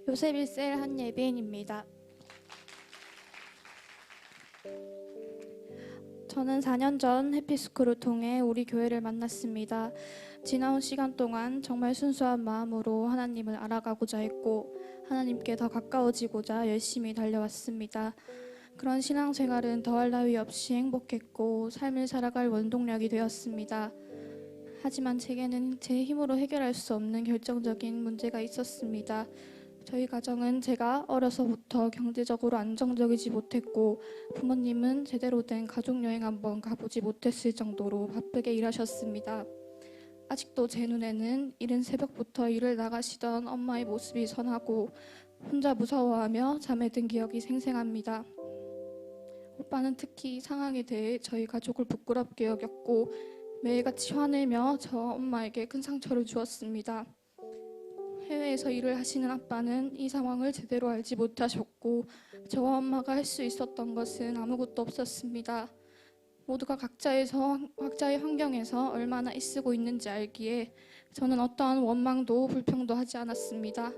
요셉 1셀 한예빈입니다. 저는 4년 전 해피스쿨을 통해 우리 교회를 만났습니다. 지나온 시간 동안 정말 순수한 마음으로 하나님을 알아가고자 했고 하나님께 더 가까워지고자 열심히 달려왔습니다. 그런 신앙생활은 더할 나위 없이 행복했고 삶을 살아갈 원동력이 되었습니다. 하지만 제게는 제 힘으로 해결할 수 없는 결정적인 문제가 있었습니다. 저희 가정은 제가 어려서부터 경제적으로 안정적이지 못했고 부모님은 제대로 된 가족여행 한번 가보지 못했을 정도로 바쁘게 일하셨습니다. 아직도 제 눈에는 이른 새벽부터 일을 나가시던 엄마의 모습이 선하고 혼자 무서워하며 잠에 든 기억이 생생합니다. 오빠는 특히 상황에 대해 저희 가족을 부끄럽게 여겼고 매일같이 화내며 저 엄마에게 큰 상처를 주었습니다. 해외에서 일을 하시는 아빠는 이 상황을 제대로 알지 못하셨고 저와 엄마가 할 수 있었던 것은 아무것도 없었습니다. 모두가 각자의 환경에서 얼마나 애쓰고 있는지 알기에 저는 어떠한 원망도 불평도 하지 않았습니다.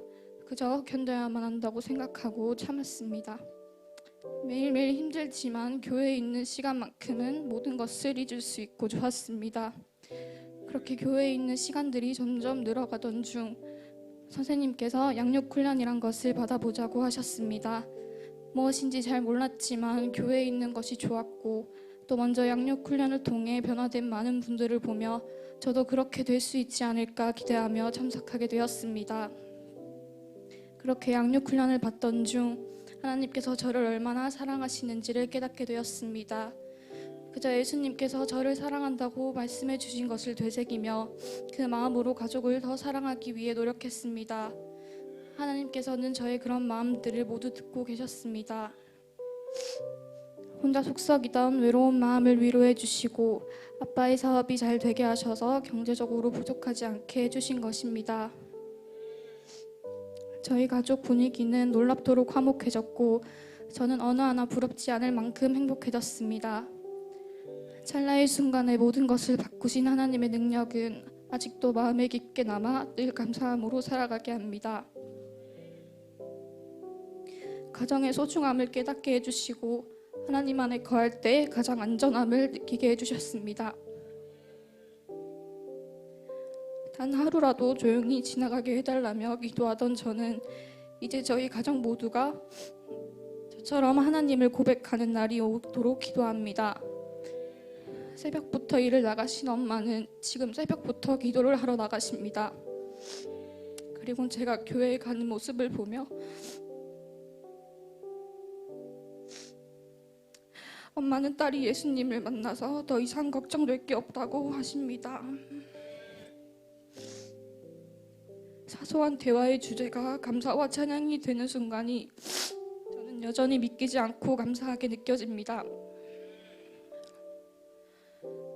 그저 견뎌야만 한다고 생각하고 참았습니다. 매일매일 힘들지만 교회에 있는 시간만큼은 모든 것을 잊을 수 있고 좋았습니다. 그렇게 교회에 있는 시간들이 점점 늘어가던 중 선생님께서 양육훈련이란 것을 받아보자고 하셨습니다. 무엇인지 잘 몰랐지만 교회에 있는 것이 좋았고 또 먼저 양육훈련을 통해 변화된 많은 분들을 보며 저도 그렇게 될 수 있지 않을까 기대하며 참석하게 되었습니다. 그렇게 양육훈련을 받던 중 하나님께서 저를 얼마나 사랑하시는지를 깨닫게 되었습니다. 그저 예수님께서 저를 사랑한다고 말씀해 주신 것을 되새기며 그 마음으로 가족을 더 사랑하기 위해 노력했습니다. 하나님께서는 저의 그런 마음들을 모두 듣고 계셨습니다. 혼자 속썩이던 외로운 마음을 위로해 주시고 아빠의 사업이 잘 되게 하셔서 경제적으로 부족하지 않게 해주신 것입니다. 저희 가족 분위기는 놀랍도록 화목해졌고 저는 어느 하나 부럽지 않을 만큼 행복해졌습니다. 찰나의 순간에 모든 것을 바꾸신 하나님의 능력은 아직도 마음에 깊게 남아 늘 감사함으로 살아가게 합니다. 가정의 소중함을 깨닫게 해주시고 하나님 안에 거할 때 가장 안전함을 느끼게 해주셨습니다. 단 하루라도 조용히 지나가게 해달라며 기도하던 저는 이제 저희 가정 모두가 저처럼 하나님을 고백하는 날이 오도록 기도합니다. 새벽부터 일을 나가신 엄마는 지금 새벽부터 기도를 하러 나가십니다. 그리고 제가 교회에 가는 모습을 보며 엄마는 딸이 예수님을 만나서 더 이상 걱정될 게 없다고 하십니다. 사소한 대화의 주제가 감사와 찬양이 되는 순간이 저는 여전히 믿기지 않고 감사하게 느껴집니다.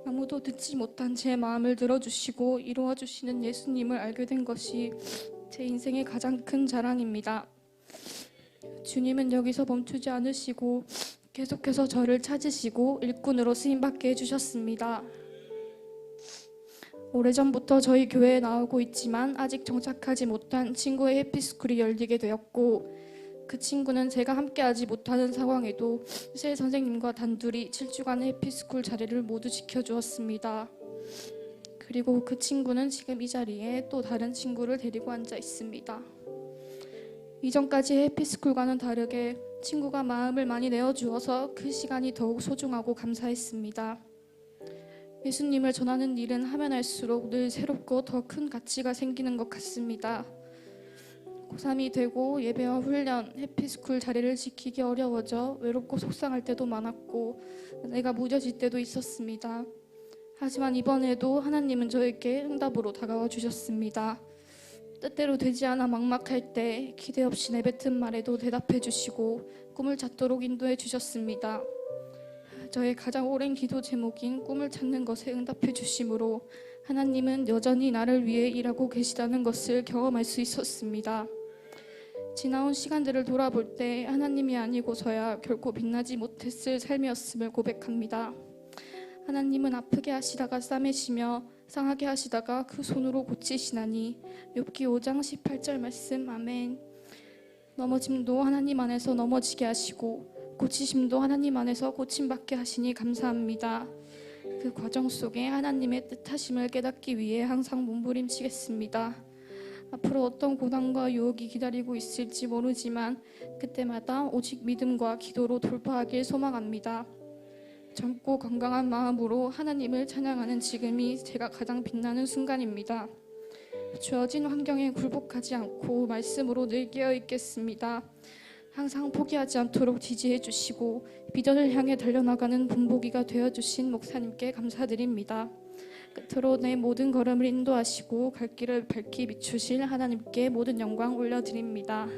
아무도 듣지 못한 제 마음을 들어주시고 이루어 주시는 예수님을 알게 된 것이 제 인생의 가장 큰 자랑입니다. 주님은 여기서 멈추지 않으시고 계속해서 저를 찾으시고 일꾼으로 쓰임받게 해주셨습니다. 오래전부터 저희 교회에 나오고 있지만 아직 정착하지 못한 친구의 해피스쿨이 열리게 되었고 그 친구는 제가 함께하지 못하는 상황에도 새 선생님과 단둘이 7주간의 해피스쿨 자리를 모두 지켜주었습니다. 그리고 그 친구는 지금 이 자리에 또 다른 친구를 데리고 앉아 있습니다. 이전까지의 해피스쿨과는 다르게 친구가 마음을 많이 내어주어서 그 시간이 더욱 소중하고 감사했습니다. 예수님을 전하는 일은 하면 할수록 늘 새롭고 더 큰 가치가 생기는 것 같습니다. 고3이 되고 예배와 훈련, 해피스쿨 자리를 지키기 어려워져 외롭고 속상할 때도 많았고 내가 무뎌질 때도 있었습니다. 하지만 이번에도 하나님은 저에게 응답으로 다가와 주셨습니다. 뜻대로 되지 않아 막막할 때 기대 없이 내뱉은 말에도 대답해 주시고 꿈을 찾도록 인도해 주셨습니다. 저의 가장 오랜 기도 제목인 꿈을 찾는 것에 응답해 주심으로 하나님은 여전히 나를 위해 일하고 계시다는 것을 경험할 수 있었습니다. 지나온 시간들을 돌아볼 때 하나님이 아니고서야 결코 빛나지 못했을 삶이었음을 고백합니다. 하나님은 아프게 하시다가 싸매시며 상하게 하시다가 그 손으로 고치시나니. 욥기 5장 18절 말씀. 아멘. 넘어짐도 하나님 안에서 넘어지게 하시고 고치심도 하나님 안에서 고침받게 하시니 감사합니다. 그 과정 속에 하나님의 뜻하심을 깨닫기 위해 항상 몸부림치겠습니다. 앞으로 어떤 고난과 유혹이 기다리고 있을지 모르지만 그때마다 오직 믿음과 기도로 돌파하길 소망합니다. 젊고 건강한 마음으로 하나님을 찬양하는 지금이 제가 가장 빛나는 순간입니다. 주어진 환경에 굴복하지 않고 말씀으로 늘 깨어 있겠습니다. 항상 포기하지 않도록 지지해 주시고 비전을 향해 달려나가는 본보기가 되어주신 목사님께 감사드립니다. 끝으로 내 모든 걸음을 인도하시고 갈 길을 밝히 비추실 하나님께 모든 영광 올려드립니다.